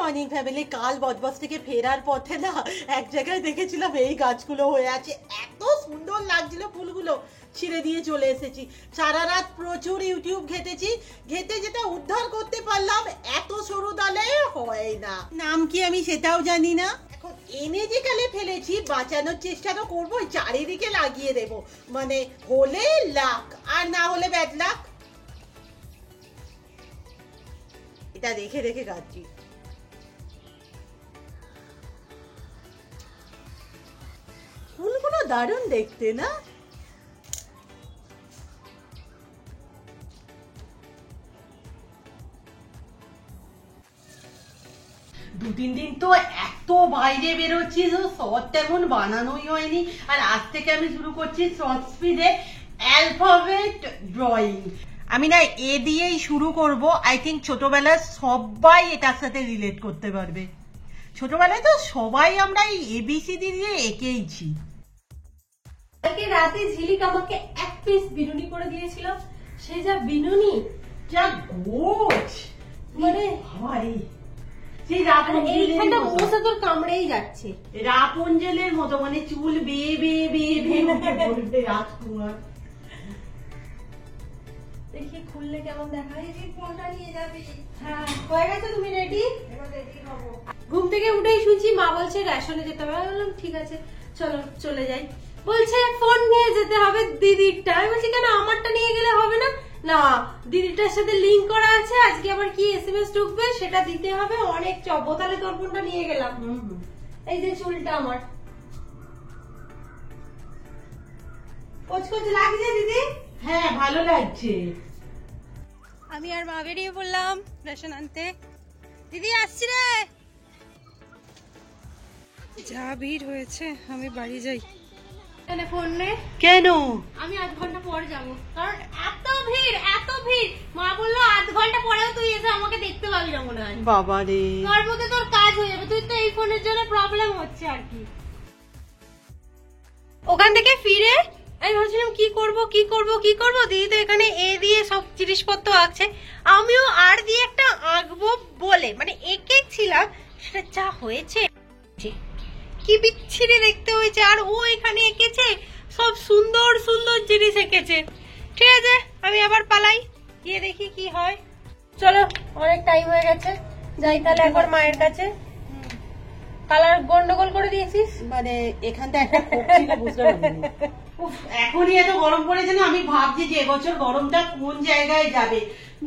Morning family. কাল বজবজ থেকে ফেরার পথে না এক জায়গায় দেখেছিলাম এই গাছগুলো হয়ে আছে, এত সুন্দর লাগছিল ফুলগুলো, ছিঁড়ে দিয়ে চলে এসেছি। সারা রাত প্রচুর ইউটিউব ঘেটেছি, ঘেটে যেটা উদ্ধার করতে পারলাম এত সরু ডালে হয় না। নাম কি আমি সেটাও জানি না। এখন এনে যে কালে ফেলেছি বাঁচানোর চেষ্টা তো করবো, চারিদিকে লাগিয়ে দেব, মানে হলে লাক আর না হলে ব্যাড লাক। এটা রেখে রেখে কাটছি। ফুলগুলো দারুণ দেখতে না? দু তিন দিন তো এত বাইরে বেরোচ্ছি, শর্ট তেমন বানানোই হয়নি। আর আজ থেকে আমি শুরু করছি শর্ট স্পিডে অ্যালফাবেট ড্রয়িং। আমি না এ দিয়েই শুরু করব। আই থিঙ্ক ছোটবেলায় সবাই এটার সাথে রিলেট করতে পারবে। ছোটবেলায় তো সবাই আমরা এই এবিসিডি দিয়ে এঁকেইছি। কালকে রাতে ঝিলিক আমাকে এক পিস বিনুনি করে দিয়েছিল, সে যা বিনুনি, যা গোছ, মানে ভাই সেই এইখানটা বসে তোর কামড়েই যাচ্ছে। রাপুঞ্জলের মতো, মানে চুল বেয়ে বেয়ে বেয়ে বেয়ে উঠে পড়বে রাজকুমার। দেখি খুললে কেমন দেখা যায়। ফোনটা নিয়ে যাবি? হ্যাঁ, হয়ে গেছে, তুমি রেডি? ঘুম থেকে উঠেই শুনছি মা বলছে রেশনে যেতে হবে। আমি বললাম ঠিক আছে চলো চলে যাই। বলছে ফোন নিয়ে যেতে হবে দিদিরটা। আমি বলছি কেন, আমারটা নিয়ে গেলে হবে না? না, দিদিটার সাথে লিংক করা আছে, আজকে আবার কি এসএমএস ঢুকবে সেটা দিতে হবে, অনেক চব্য। তাহলে তোর ফোনটা নিয়ে গেলাম। এই যে চুলটা আমার কোচ লাগছে দিদি। হ্যাঁ ভালো লাগছে। আমি আর মা বেরিয়ে পড়লাম রেশন আনতে। দিদি আসছি রে। যা ভিড় হয়েছে, আমি বাড়ি যাই। ফোন নে। কেন? আমি আধ ঘন্টা পর যাবো, কারণ এত ভিড় এত ভিড়। মা বললো আধ ঘন্টা পরেও তুই এসে আমাকে দেখতে পাবি না মনে হয়। বাবা রে, তোর মধ্যে তোর কাজ হয়ে যাবে। তুই তো এই ফোনের জন্য প্রবলেম হচ্ছে আর কি। ওখান থেকে ফিরে আমি ভাবছিলাম কি করব কি করব কি করব। দিদি তো এখানে এ দিয়ে সব জিনিসপত্র আছে, আমিও আর দিয়ে একটা আঁকবো বলে মানে এঁকেছিলাম। সেটা যা হয়েছে, কি বিচ্ছিরি দেখতে হয়েছে। আর ও এখানে এঁকেছে সব সুন্দর সুন্দর জিনিস এঁকেছে। ঠিক আছে, আমি আবার পালাই, গিয়ে দেখি কি হয়। চলো, অনেক টাইম হয়ে গেছে, যাই তাহলে একবার মায়ের কাছে। কালার গন্ডগোল করে দিয়েছিস, মানে এখানটা একটা খোপ ছিল, বুঝতে পারিনি। উফ, এখনই এত গরম পড়েছে না, আমি ভাবছি যে এবছর গরমটা কোন জায়গায় যাবে।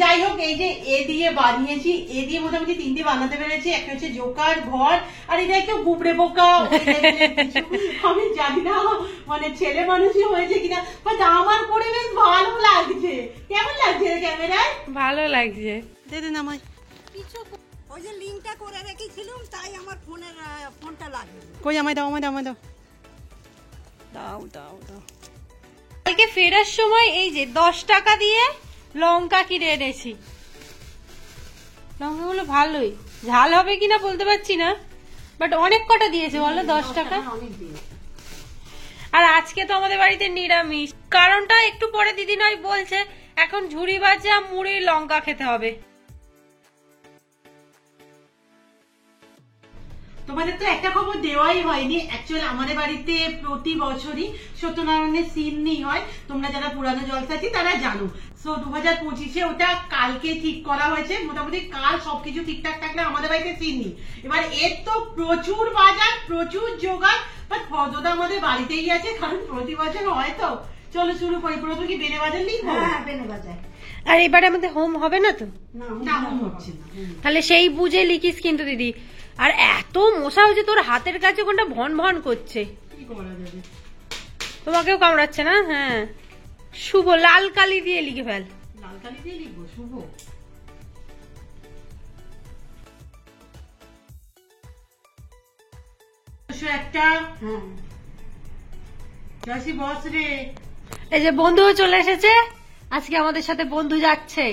যাই হোক, এই যে এ দিয়ে বানিয়েছি, এ দিয়ে মোটামুটি তিনটে বানাতে পেরেছি। একটা হচ্ছে জোকার ঘর, আর এটা একটু গুবড়ে পোকা। আমি জানি না মানে ছেলে মানুষই হয়েছে কিনা, বাট আমার পরে বেশ ভালো লাগছে। কেমন লাগছে ক্যামেরায়? ভালো লাগছে। দে দে নামাই। ওই যে লিংকটা করে রেখেছিলাম, তাই আমার ফোনটা লাগে। কই আমায় দাও, আমায় দাও, আমায় দাও, দাও দাও দাও। কালকে ফেরার সময় এই যে 10 টাকা দিয়ে লঙ্কা কিনে এনেছি। লঙ্কাগুলো ভালোই, ঝাল হবে কিনা বলতে পারছি না, বাট অনেক কটা দিয়েছে বলো 10 টাকা। আর আজকে তো আমাদের বাড়িতে নিরামিষ। কারণটা একটু পরে দিদি নয় বলছে, এখন ঝুড়ি ভাজা মুড়ি লঙ্কা খেতে হবে। তোমাদের তো একটা খবর দেওয়াই হয়নি। অ্যাকচুয়ালি আমাদের বাড়িতে প্রতি বছরই সত্যনারায়ণের সিন্নি হয়। তোমরা যারা পুরানো জলসাচি তারা জানো। সো 2025-এ ওটা কালকে ঠিক করা হয়েছে। মোটামুটি কাল সবকিছু ঠিকঠাক থাকলে আমাদের বাড়িতে সিন্নি। এবার এর তো প্রচুর বাজার, প্রচুর জোগাড়, বাট ফর্দটা আমাদের বাড়িতেই আছে, কারণ প্রতি বছর হয় তো। চলো শুরু করি। প্রথমে কি বেনে বাজার লিখবো? হ্যাঁ, বেনে বাজার। আর এবারে আমাদের হোম হবে না তো? না, মনে হচ্ছে না। তাহলে সেই বুঝে লিখিস কিন্তু দিদি। আর এত মশা হয়েছে, তোর হাতের কাছে কোনটা ভন ভন করছে। কি করা যাবে? তোমাকেও কামড়াচ্ছে না? হ্যাঁ, শুভ লাল কালি দিয়ে লিখে ফেল। লাল কালি দিয়ে লিখবো? শুভ একটা। হ্যাঁ, জয়সী বস রে। এই যে বন্ধুও চলে এসেছে, আজকে আমাদের সাথে বন্ধু যাচ্ছে।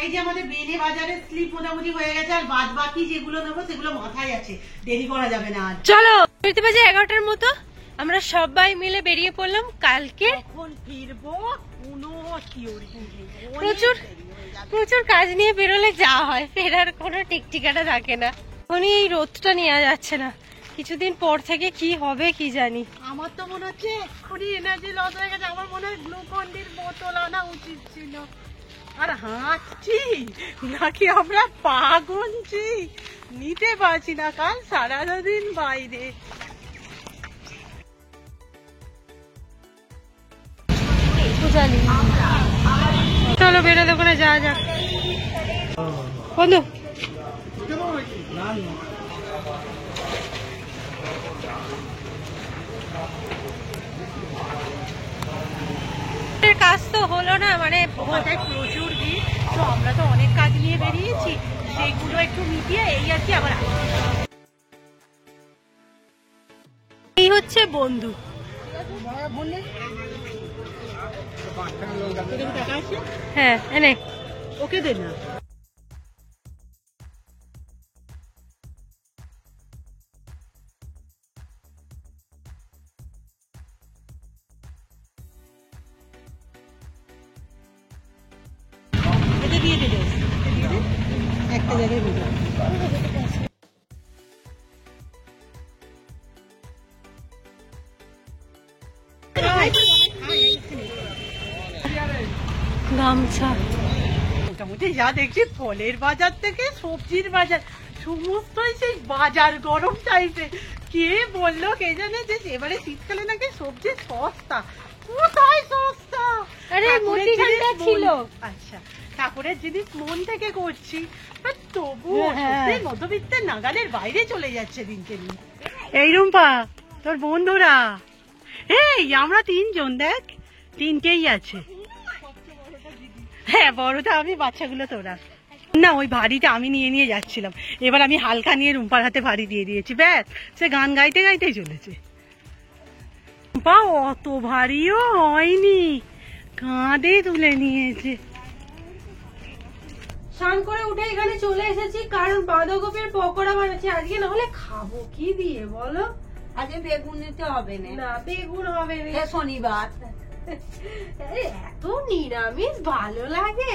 এই যে আমাদের বেনে বাজারের স্লিপ মোটামুটি হয়ে গেছে, আর বাদ বাকি যেগুলো নেবো সেগুলো মাথায় আছে, দেরি করা যাবে না। চলো, বুঝতে পারছি 11টার মতো আমরা সবাই মিলে বেরিয়ে পড়লাম। কালকে কখন ফিরবো কোনো থিওরি নেই। প্রচুর প্রচুর কাজ নিয়ে বেরোলে যা হয়, ফেরার কোনো ঠিক ঠিকানা থাকে না। এখনই এই রোদটা নেওয়া যাচ্ছে না, কিছুদিন পর থেকে কি হবে কি জানি। আমার তো মনে হচ্ছে এক্ষুনি এনার্জি লস হয়ে গেছে, আমার মনে হয় গ্লুকন্ডির বোতল আনা উচিত ছিল। আর হাঁটছি নাকি আমরা পা গুনছি নিতে পারছি না, কাল সারাদিন বাইরে। জানি চলো বেরো দোকানে যাওয়া যাক বন্ধু। কাজ তো হলো না, মানে মাথায় প্রচুর ভিড়, তো আমরা তো অনেক কাজ নিয়ে বেরিয়েছি, সেইগুলো একটু মিটিয়ে এই আর কি আবার। এই হচ্ছে বন্ধু। হ্যাঁ এনে ওকে দে না। এটা দিয়ে দে, একটা জায়গায় ভিডিও। গামছা মোটামুটি যা দেখছি ফলের বাজার থেকে সবজির বাজার সমস্তই সেই বাজার গরম টাইপের। কে বললো কে জানে যে এবারে শীতকালে নাকি সবজি সস্তা, কোথায় সস্তা? আরে ঠাকুরের মুদিখানটা জিনিস ছিল। আচ্ছা ঠাকুরের জিনিস মন থেকে করছি, বাট তবু হ্যাঁ। মধ্যবিত্তের নাগালের বাইরে চলে যাচ্ছে দিনকে দিন। এই রুম্পা তোর বন্ধুরা, এই আমরা তিনজন, দেখ তিনটেই আছে। হ্যাঁ বড়টা আমি, বাচ্চাগুলো তোরা না। ওই ভারীটা আমি নিয়ে নিয়ে যাচ্ছিলাম, এবার আমি হালকা নিয়ে রুম্পার হাতে ভারী দিয়ে দিয়েছি, ব্যাস সে গান গাইতে গাইতেই চলেছে। রুম্পা অত ভারীও হয়নি, কাঁধে তুলে নিয়েছে। স্নান করে উঠে এখানে চলে এসেছি কারণ বাঁধাকপির পকোড়া বানাচ্ছি আজকে, না হলে খাবো কি দিয়ে বলো? আজকে বেগুন নিতে হবে না, না বেগুন হবে না। শনিবার। এত নিরামিষ ভালো লাগে,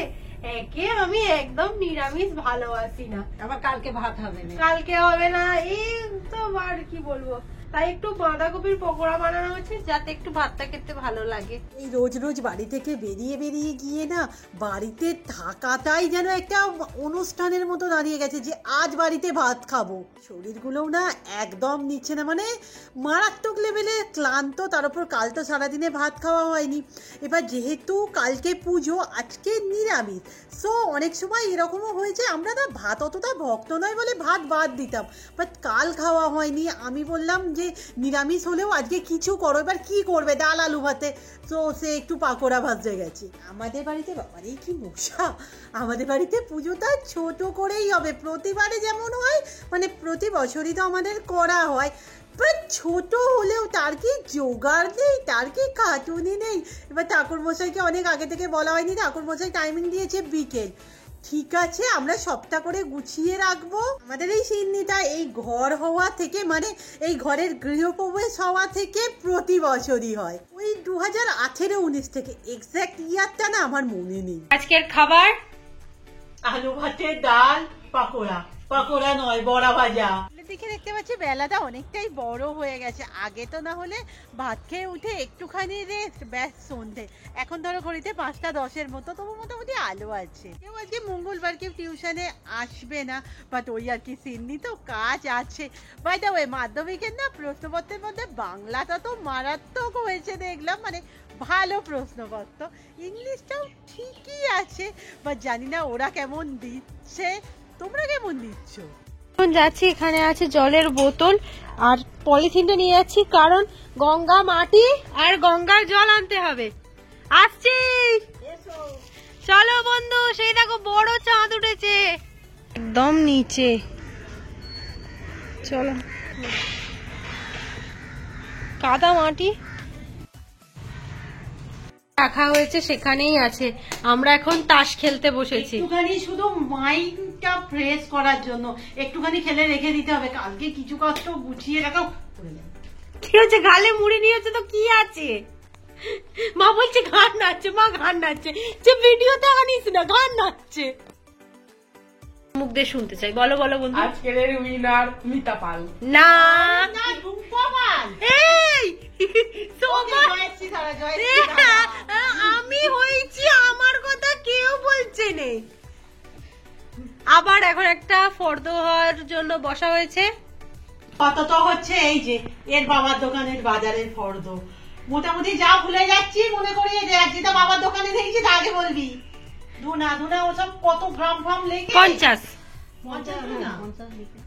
একে আমি একদম নিরামিষ ভালোবাসি না। আবার কালকে ভাত হবে না। কালকে হবে না, এই তো আর কি বলবো, তাই একটু বাঁধাকপির পকোড়া বানানো হচ্ছে যাতে একটু ভাতটা খেতে ভালো লাগে। এই রোজ রোজ বাড়ি থেকে বেরিয়ে বেরিয়ে গিয়ে না বাড়িতে থাকাটাই যেন একটা অনুষ্ঠানের মতো দাঁড়িয়ে গেছে যে আজ বাড়িতে ভাত খাবো। শরীরগুলোও না একদম নিচ্ছে না, মানে মারাত্মক লেভেলে ক্লান্ত, তার উপর কাল তো সারাদিনে ভাত খাওয়া হয়নি। এবার যেহেতু কালকে পুজো আজকে নিরামিষ, সো অনেক সময় এরকমও হয়েছে আমরা না ভাত অতটা ভক্ত নয় বলে ভাত বাদ দিতাম, বাট কাল খাওয়া হয়নি। আমি বললাম যে নিরামিষ হলেও আজকে কিছু করো, এবার কি করবে, ডাল আলু ভাতে, তো সে একটু পাকোড়া ভাজতে গেছে। আমাদের বাড়িতে বাবারে কি মশা, আমাদের বাড়িতে পুজোটা ছোট করেই হবে, প্রতিবারে যেমন হয়, মানে প্রতি বছরই তো আমাদের করা হয়, বাট ছোট হলেও তার কি জোগাড় নেই, তার কি কাটুনি নেই। এবার ঠাকুরমশাইকে অনেক আগে থেকে বলা হয়নি, ঠাকুরমশাই টাইমিং দিয়েছে বিকেল, ঠিক আছে আমরা সবটা করে গুছিয়ে রাখবো। আমাদের এই সিন্নিটা এই ঘর হওয়া থেকে, মানে এই ঘরের গৃহপ্রবেশ হওয়া থেকে প্রতি বছরই হয়, ওই 2018-19 থেকে, এক্স্যাক্ট ইয়ারটা না আমার মনে নেই। আজকের খাবার আলু ভাতের ডাল, পাকোড়া, পাকোড়া নয় বড়া ভাজা। দেখে দেখতে পাচ্ছি বেলাটা অনেকটাই বড় হয়ে গেছে, আগে তো না হলে ভাত খেয়ে উঠে একটুখানি রেস্ট, ব্যাস সন্ধে। এখন ধরো ঘড়িতে 5:10 মতো, তবু মোটামুটি আলো আছে। কেউ আজকে মঙ্গলবার কেউ টিউশনে আসবে না, বাট ওই আর কি সিন্নি তো কাজ আছে। বাই দ্য ওয়ে মাধ্যমিকের না প্রশ্নপত্রের মধ্যে বাংলাটা তো মারাত্মক হয়েছে দেখলাম, মানে ভালো প্রশ্নপত্র, ইংলিশটাও ঠিকই আছে, বাট জানি না ওরা কেমন দিচ্ছে, তোমরা কেমন দিচ্ছ? এখন যাচ্ছি, এখানে আছে জলের বোতল আর পলিথিনটা নিয়ে যাচ্ছি কারণ গঙ্গা মাটি আর গঙ্গার জল আনতে হবে। আসছি, চলো বন্ধু, সেই দেখো বড় চাঁদ উঠেছে একদম নিচে, চলো। কাদা মাটি রাখা হয়েছে সেখানেই আছে, আমরা এখন তাস খেলতে বসেছি। একটুখানি শুধু মাইন্ডটা ফ্রেশ করার জন্য একটুখানি খেলে রেখে দিতে হবে, কালকে কিছু কষ্ট গুছিয়ে রাখাও। কি হচ্ছে, গালে মুড়ি নিয়েছে তো কি আছে, মা বলছে গান নাচছে, মা গান নাচছে, যে ভিডিওতে আনিস না, গান নাচছে। মুখ দিয়ে শুনতে চাই, বলো বলো বন্ধু। আজকের উইনার মিতা পাল। না না রুম্পা পাল। এই ওকে, জয়শ্রী ধরো, জয়শ্রী ধরো। আমি হয়েছি, আমার কথা কেউ বলছে নে। আবার এখন একটা ফর্দ হওয়ার জন্য বসা হয়েছে। কত তো হচ্ছে এই যে এর বাবার দোকানের বাজারের ফর্দ, মোটামুটি যা ভুলে যাচ্ছি মনে করিয়ে যাচ্ছি। তো বাবার দোকানে দেখছি তা আগে বলবি। ধুনা ধুনা ওসব কত গ্রাম ফাম লেগে 50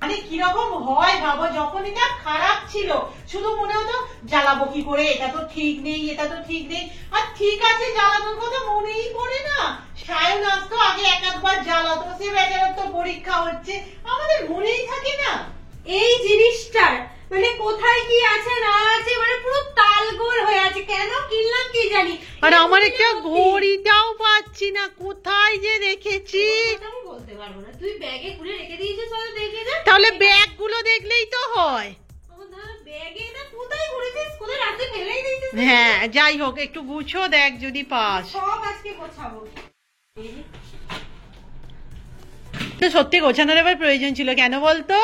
মানে কিরকম হয় ভাবো, যখন এটা খারাপ ছিল শুধু মনে হতো জ্বালাবো কি করে, এটা তো ঠিক নেই, এটা তো ঠিক নেই। আর ঠিক আছে জ্বালানোর কথা মনেই পড়ে না। সায়ন আসতো আগে এক একবার জ্বালাতো, সে বেচারার তো পরীক্ষা হচ্ছে, আমাদের মনেই থাকে না। এই জিনিসটার মানে কোথায় কি আছে না আছে, মানে পুরো তালগোল হয়ে আছে। কেন কিনলাম কি জানি, আর আমার একটা ঘড়িটাও পাচ্ছি না, কোথায় যে রেখেছি। আমি বলতে পারবো না। তুই ব্যাগে খুলে রেখে দিয়েছিস, তাহলে দেখে যা। তাহলে ব্যাগ গুলো দেখলেই তো হয়। ব্যাগে না, কোথায় ঘুরেছিস, কোথায় রাতে ফেলেই দিয়েছিস। হ্যাঁ যাই হোক, একটু গুছো দেখ যদি পাস। সব আজকে গোছাবো। তো সত্যি গোছানোর এবার প্রয়োজন ছিল, কেন বলতো?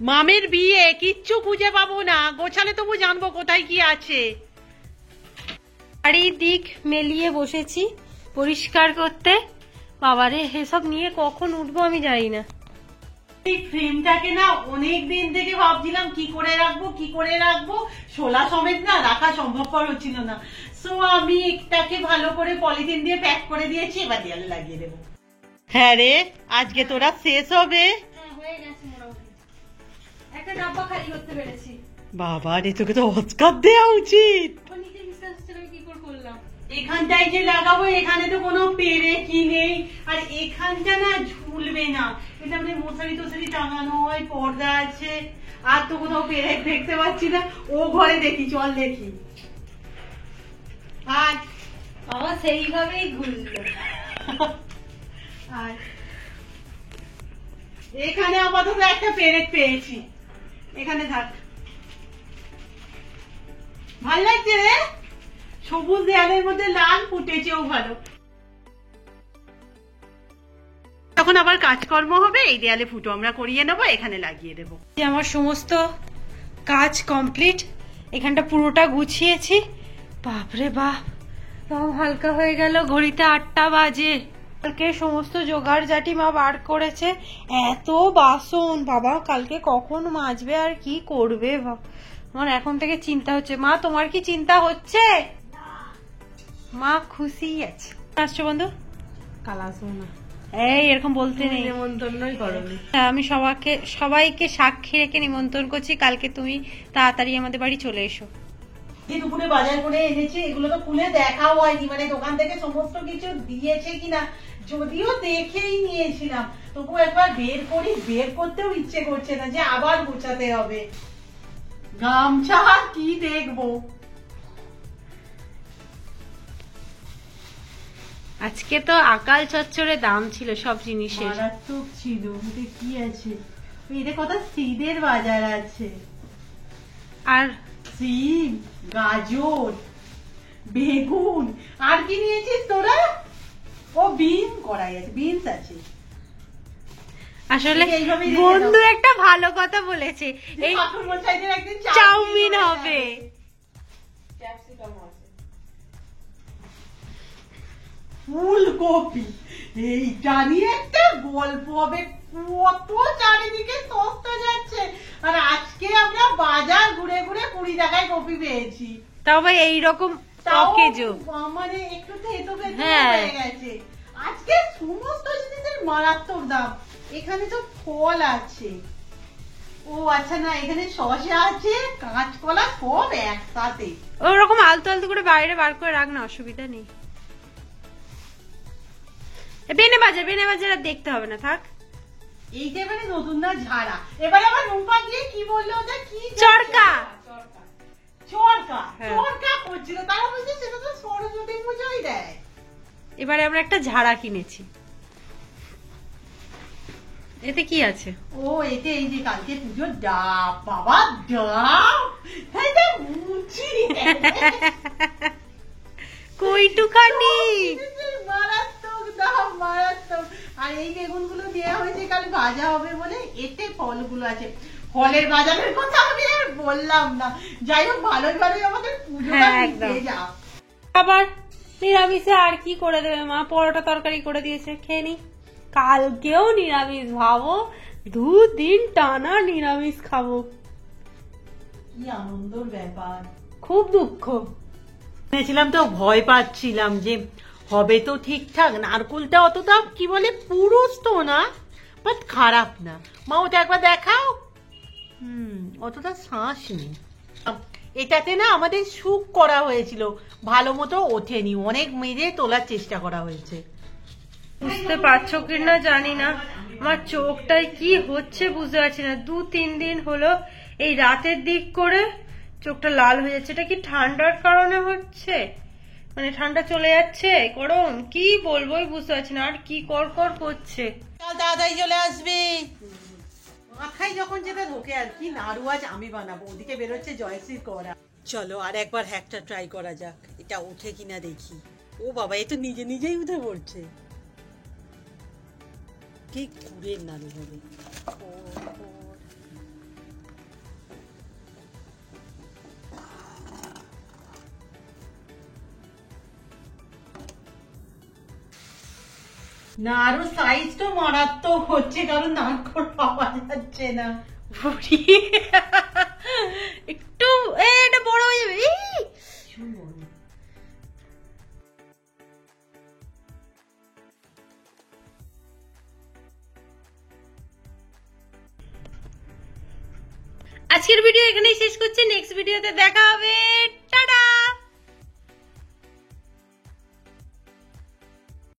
মামের বিয়ে, কিচ্ছু খুঁজে পাবো না, গোছালে তবু জানবো কোথায় কি আছে। চারিদিক মেলিয়ে বসেছি পরিষ্কার করতে। বাবারে, এসব নিয়ে কখন উঠবো আমি জানি না। এই ফ্রেমটাকে না অনেক দিন থেকে ভাবছিলাম কি করে রাখবো কি করে রাখবো, শোলা সমেত না রাখা সম্ভবপর হচ্ছিল না। সো আমি একটাকে ভালো করে পলিথিন দিয়ে প্যাক করে দিয়েছি, এবার দেয়ালে লাগিয়ে দেবো। হ্যাঁ রে, আজকে তোরা শেষ হবে। হয়ে গেছে মোটামুটি, একটা ডাব্বা খালি করতে পেরেছি। বাবা রে, তোকে তো অস্কার দেওয়া উচিত। নিজের বিশ্বাস কি করে করলাম। এখানটায় যে লাগাবো এখানে তো কোনো পেরে কি নেই, আর এখানটা না ঝুলবে না, এটা মানে মশারি টশারি টাঙানো হয়, পর্দা আছে, আর তো কোথাও পেরে দেখতে পাচ্ছি না। ও ঘরে দেখি, চল দেখি। আর বাবা সেইভাবেই ঘুরলো। আর এখানে আপাতত একটা পেরেক পেয়েছি, এখানে থাক। ভাল লাগছে রে, সবুজ দেয়ালের মধ্যে লাল ফুটেছেও ভালো। তখন আবার কাজকর্ম হবে, এই দেয়ালে ফুটো আমরা করিয়ে নেবো, এখানে লাগিয়ে দেবো। আমার সমস্ত কাজ কমপ্লিট, এখানটা পুরোটা গুছিয়েছি। বাপরে বাপ, রং হালকা হয়ে গেল। ঘড়িতে 8টা বাজে। কালকে সমস্ত জোগাড় জাটি মা বার করেছে। এত বাসন বাবা, কালকে কখন মাজবে আর কি করবে। আমার এখন থেকে চিন্তা হচ্ছে। মা, তোমার কি চিন্তা হচ্ছে? মা খুশি আছে। আসছো বন্ধু? কাল আসবো না, এই এরকম বলতে নেই, নেমন্তন্নই করনি। আমি সবাইকে সাক্ষী রেখে নিমন্ত্রণ করছি। কালকে তুমি তাড়াতাড়ি আমাদের বাড়ি চলে এসো। দুপুরে বাজার করে এনেছি, এগুলো তো খুলে দেখাও হয়নি, মানে দোকান থেকে সমস্ত কিছু দিয়েছে কিনা যদিও দেখেই নিয়েছিলাম, তবু একবার বের করি, বের করতেও ইচ্ছে করছে না যে আবার গোছাতে হবে। গামছা কি দেখবো, আজকে তো আকাল চচ্চড়ে দাম ছিল সব জিনিসের। মারাত্মক ছিল। এটা কি আছে, এটা কথা সিদের বাজার আছে, আর সিম, গাজর, বেগুন, আর কি নিয়েছিস তোরা? ও বিন করাই আছে, বিনস আছে। আসলে এইভাবেই রেখে বন্ধু দাও। একটা ভালো কথা বলেছে, এই ঠাকুরমশাইদের একদিন চাউমিন হবে। ক্যাপসিকাম আছে। ফুলকপি, এইটা নিয়ে একটা গল্প হবে। কত চারিদিকে সস্তা যাচ্ছে, আর আজকে আমরা বাজার ঘুরে ঘুরে 20 টাকায় কপি পেয়েছি। তাও ভাই এইরকম তাও অকেজো। মানে একটু থেতো থেতো হ্যাঁ। হয়ে গেছে। আজকে সমস্ত জিনিসের মারাত্মক দাম। এখানে তো ফল আছে, ও আচ্ছা না, এখানে শসা আছে, কাঁচকলা, সব একসাথে। ওরকম আলতু আলতু করে বাইরে বার করে রাখ না, অসুবিধা নেই। বেনে বাজার আর দেখতে হবে না, থাক। এইটা এবারে নতুন না ঝাড়া। এবারে আবার রুম্পা গিয়ে কি বললো, ওটা কি চরকা। চরকা হ্যাঁ। চরকা করছিল, তারা বলছে সেটা তো সরস্বতী পুজোই দেয়। এবারে আমরা একটা ঝাড়া কিনেছি। এতে কি আছে? ও এতে এই যে কালকে পুজোর ডাব, বাবা ডাব, এটা মুচি কইটুখানি। মারাত্মক দাম, মারাত্মক। আর এই বেগুনগুলো দেওয়া হয়েছে কাল ভাজা হবে বলে, এতে ফলগুলো আছে। ফলের বাজারের কথা আমি আর বললাম না। যাই হোক, ভালোই ভালোই আমাদের পুজোটা হ্যাঁ, একদম। মিটে যাক। আবার নিরামিষে আর কি করে দেবে মা? পরোটা তরকারি করে দিয়েছে, খেয়ে নি। কালকেও নিরামিষ, ভাবো 2 দিন টানা নিরামিষ খাবো। কি আনন্দের ব্যাপার। খুব দুঃখ। ভেবেছিলাম তো, ভয় পাচ্ছিলাম যে হবে তো ঠিকঠাক। নারকুলটা অতটা কি বলে পুরুষ তো না, বাট খারাপ না। মা ওটা একবার দেখাও। অতটা শ্বাস নেই এটাতে না। আমাদের শুক করা হয়েছিল, ভালো মতো ওঠেনি, অনেক মেজে তোলার চেষ্টা করা হয়েছে। বুঝতে পারছো কিনা জানি না, আমার চোখটায় কি হচ্ছে বুঝতে পারছি না। 2-3 দিন হলো এই রাতের দিক করে চোখটা লাল হয়ে যাচ্ছে। এটা কি ঠান্ডার কারণে হচ্ছে? মানে ঠান্ডা চলে যাচ্ছে, গরম, কি বলবোই বুঝতে পারছি না। আর কি কর করছে। কাল তাড়াতাড়ি চলে আসবি। মাথায় যখন যেটা ঢোকে আর কি। নাড়ু আজ আমি বানাবো, ওদিকে বেরোচ্ছে জয়শ্রীর করা। চলো আর একবার হ্যাকটা ট্রাই করা যাক, এটা ওঠে কিনা দেখি। ও বাবা, এ তো নিজে নিজেই উঠে পড়ছে। কি কুড়ের নাড়ু হবে। নাড়ু সাইজ তো মারাত্মক হচ্ছে, কারণ নারকোল পাওয়া যাচ্ছে না। একটু এটা বড় হয়ে যাবে। আজকের ভিডিও এখানেই শেষ করছি। নেক্সট ভিডিওতে দেখা হবে।